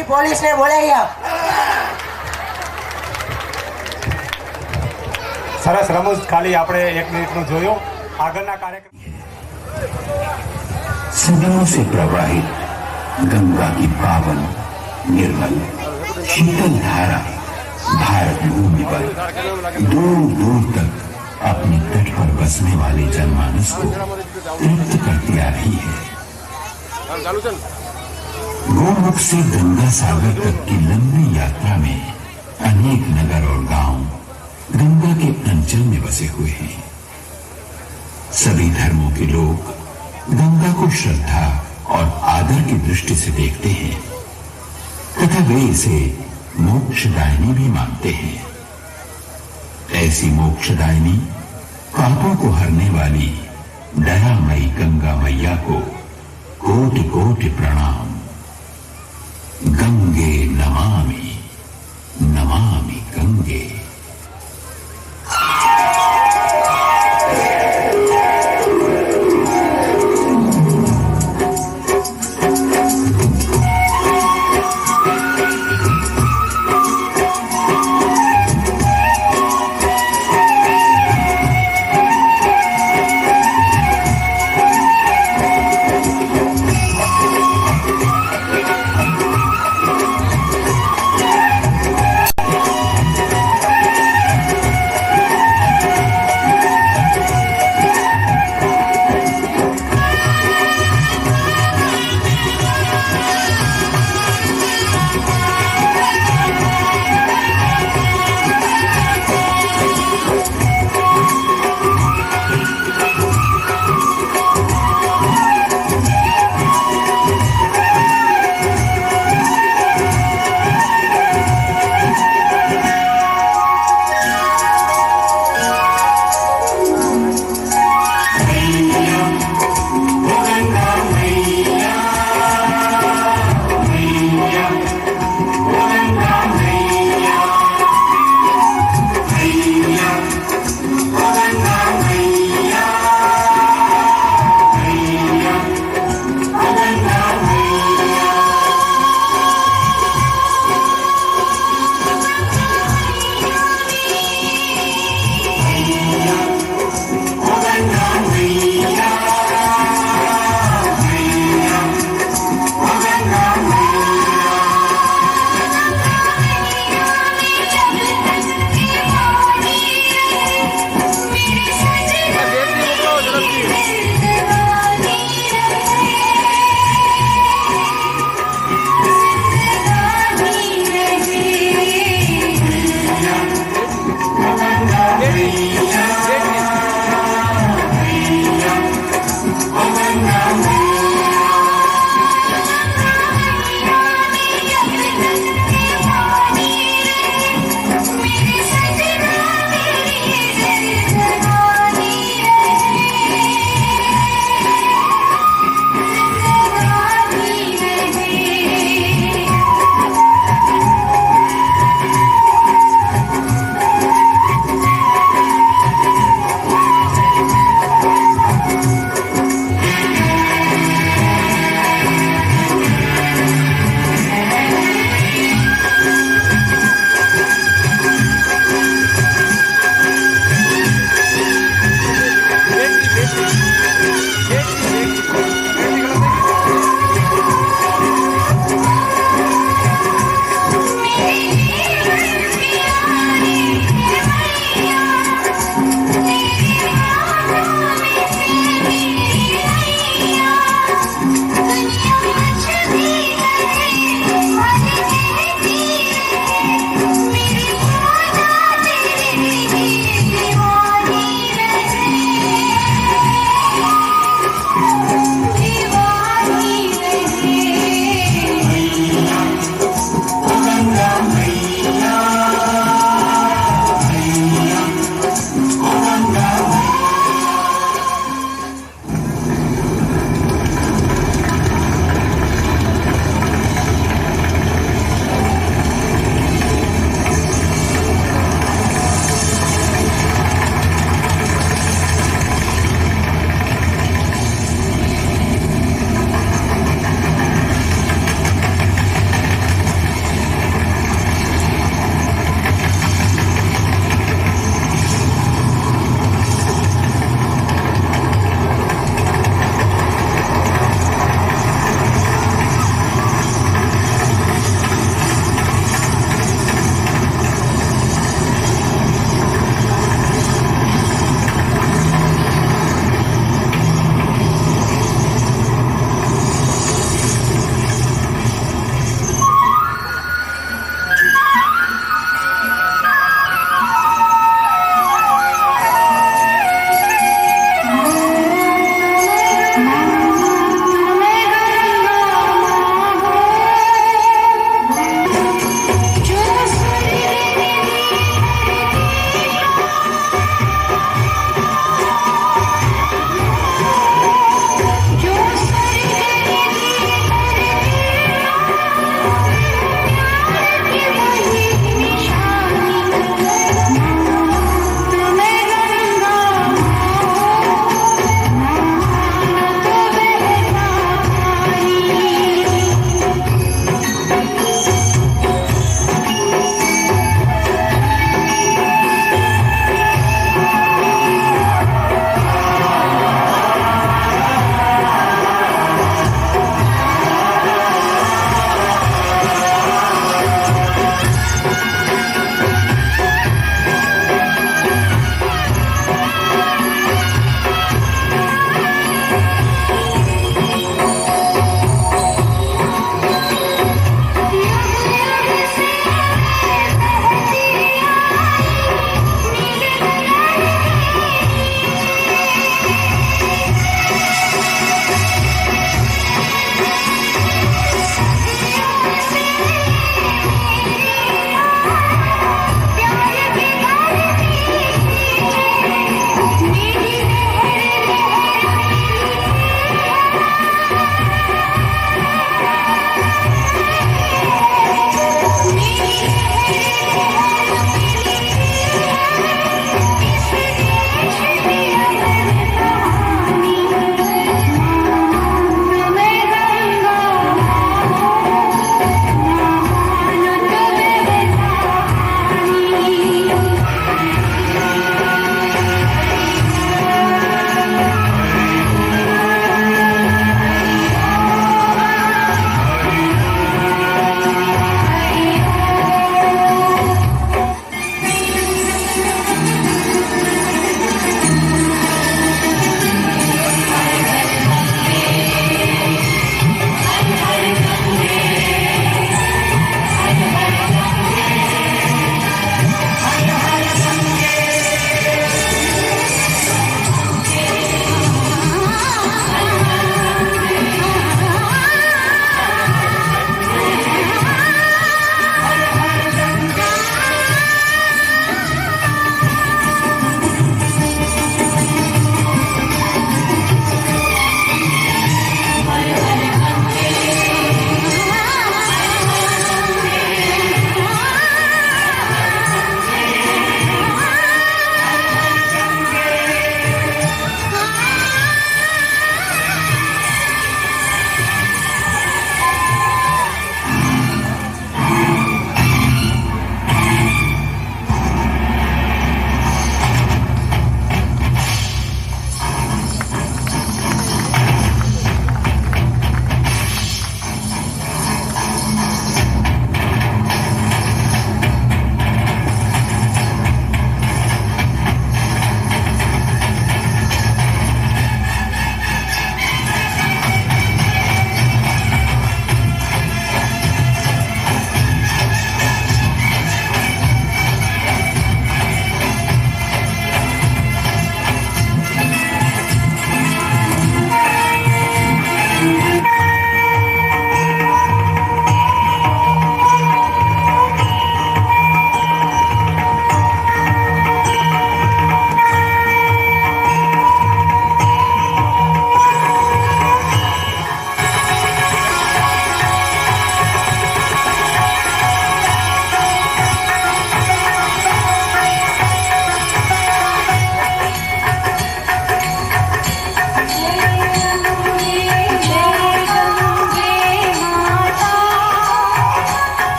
સુધી પોલીસને બોલાવી આપ. સરસ રમૂજ ખાલી આપણે 1 મિનિટનું જોયું. આગળના કાર્યક્રમ सदियों से प्रवाहित गंगा की पावन निर्मल शीतल धारा भारत भूमि पर दूर दूर तक अपने तट पर बसने वाले जनमानस को तृप्त करती आ रही है. गोमुख से गंगा सागर तक की लंबी यात्रा में अनेक नगर और गांव गंगा के अंचल में बसे हुए हैं. सभी धर्मों के लोग गंगा को श्रद्धा और आदर की दृष्टि से देखते हैं तथा वे इसे मोक्षदायिनी भी मानते हैं. ऐसी मोक्षदायिनी पापों को हरने वाली दयामयी गंगा मैया को कोटि कोटि प्रणाम. गंगे नमामि नमामि गंगे.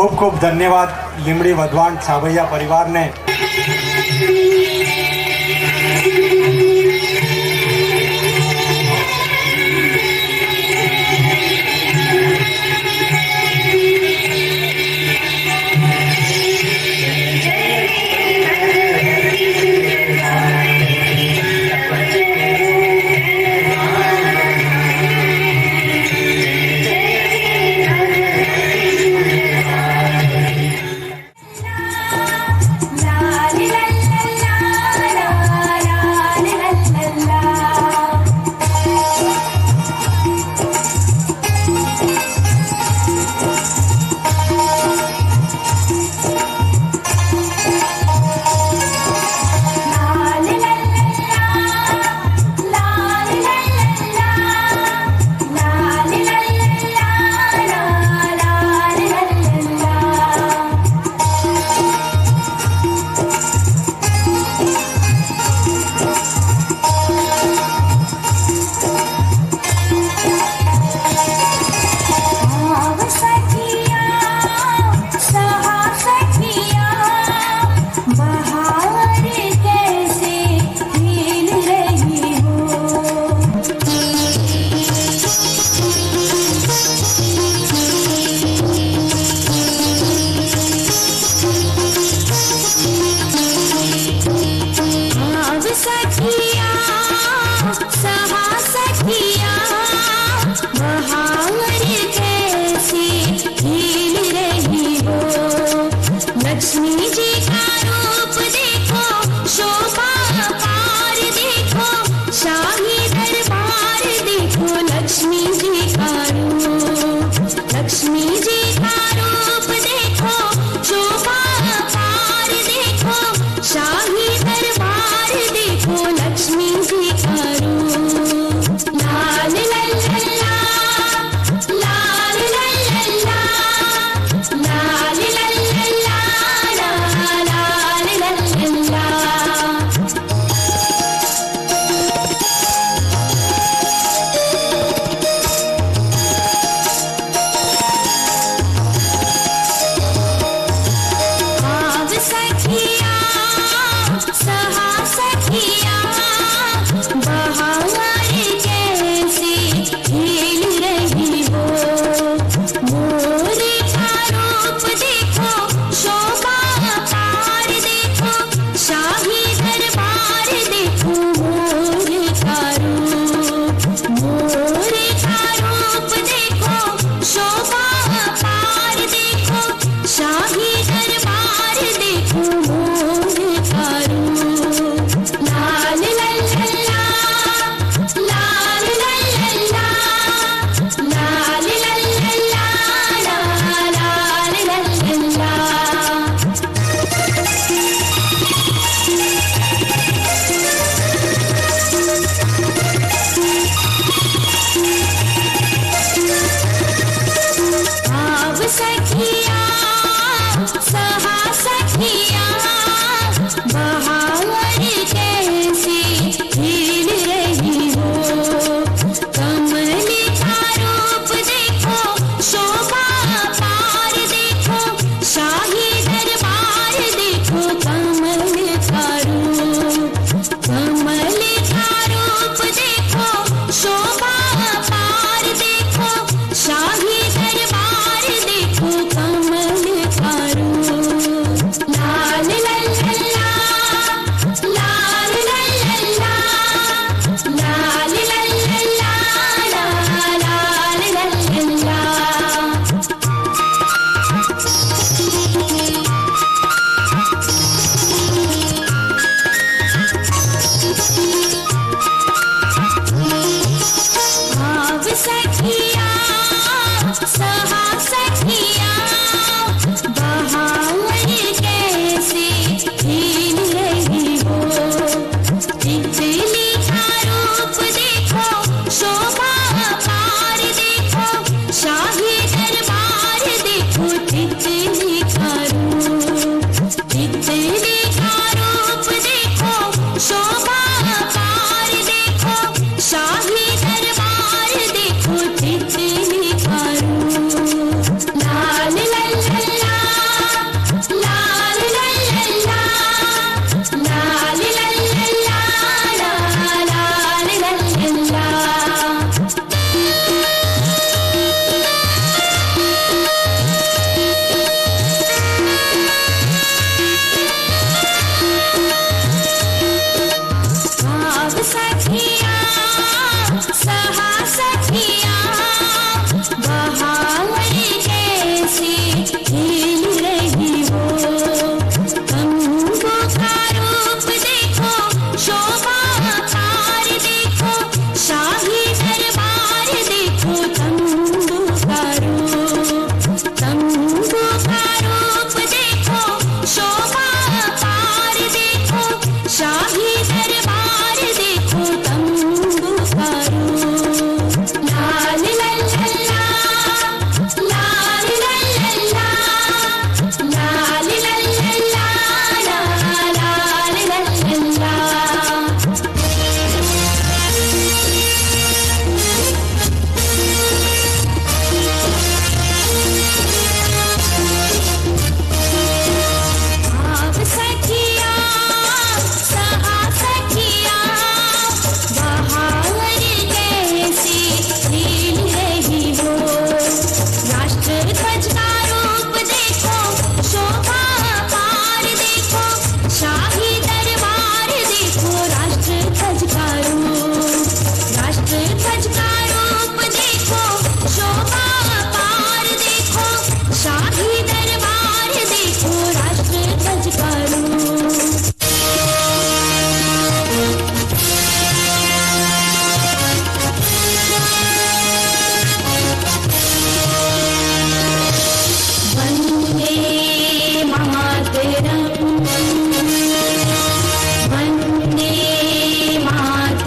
ખૂબ ખૂબ ધન્યવાદ લીમડી વધવાણ છાભૈયા પરિવારને.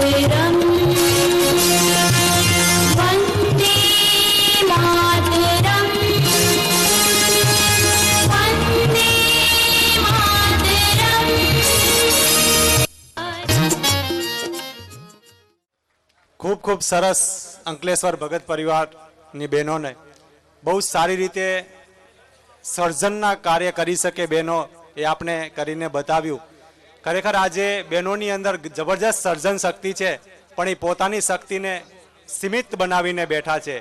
मातरम वंदे मातरम वंदे मातरम। ખૂબ ખૂબ સરસ અંકલેશ્વર ભગત પરિવારની બહેનોને બહુ સારી રીતે સર્જનના કાર્ય કરી શકે બહેનો એ આપણે કરીને બતાવ્યું. ખરેખર આજે બહેનોની અંદર જબરજસ્ત સર્જન શક્તિ છે, પણ એ પોતાની શક્તિને સીમિત બનાવીને બેઠા છે.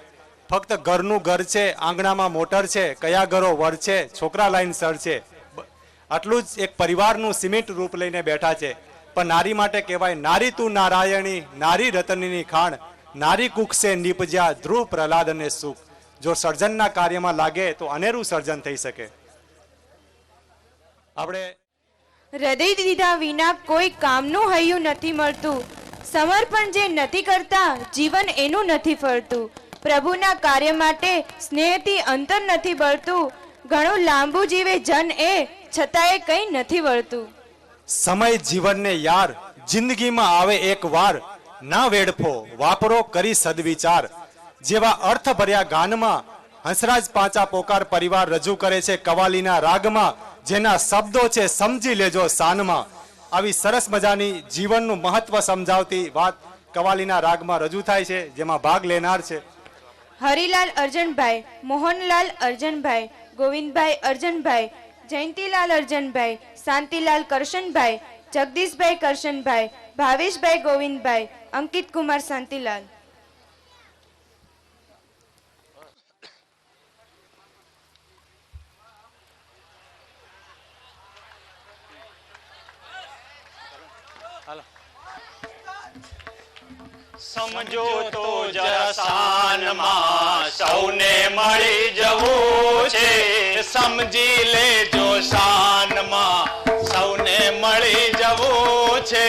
ફક્ત ઘરનું ઘર છે, આંગણામાં મોટર છે, કયા ઘરો વર છે, છોકરા લાઈન સર છે, આટલું જ એક પરિવારનું સીમિત રૂપ લઈને બેઠા છે. પણ નારી માટે કહેવાય, નારી તું નારાયણી, નારી રતનની ખાણ, નારી કુક્ષે નીપજ્યા ધ્રુવ પ્રહલાદ અને સુખ. જો સર્જનના કાર્યમાં લાગે તો અનેરું સર્જન થઈ શકે. આપણે હૃદય દીધા વિના કોઈ કામનું હૈયું નથી મળતું. સમર્પણ જે નથી કરતા જીવન એનું નથી ફરતું. પ્રભુના કાર્ય માટે સ્નેહથી અંતર નથી બળતું. ઘણું લાંબુ જીવે જન એ છતાંય કંઈ નથી વળતું. સમય જીવનને યાર, જિંદગીમાં આવે એક વાર, ના વેડફો વાપરો કરી સદવિચાર. જેવા અર્થ ભર્યા ગાનમાં હંસરાજ પાંચા પોકાર પરિવાર રજૂ કરે છે કવાલીના રાગમાં. જેના શબ્દો છે સમજી લેજો સાનમાં. આવી સરસ મજાની જીવનનું મહત્વ સમજાવતી વાત કવાલીના રાગમાં રજૂ થાય છે, જેમાં ભાગ લેનાર છે હરિલાલ અર્જનભાઈ, મોહનલાલ અર્જનભાઈ, ગોવિંદભાઈ અર્જનભાઈ, જયંતીલાલ અર્જનભાઈ, શાંતિલાલ કરશનભાઈ, જગદીશભાઈ કરશનભાઈ, ભાવેશભાઈ ગોવિંદભાઈ, અંકિત કુમાર શાંતિલાલ. સમજો તો જરા શાનમાં સૌને મળી જવું છે. સમજી લેજો શાનમાં સૌને મળી જવું છે.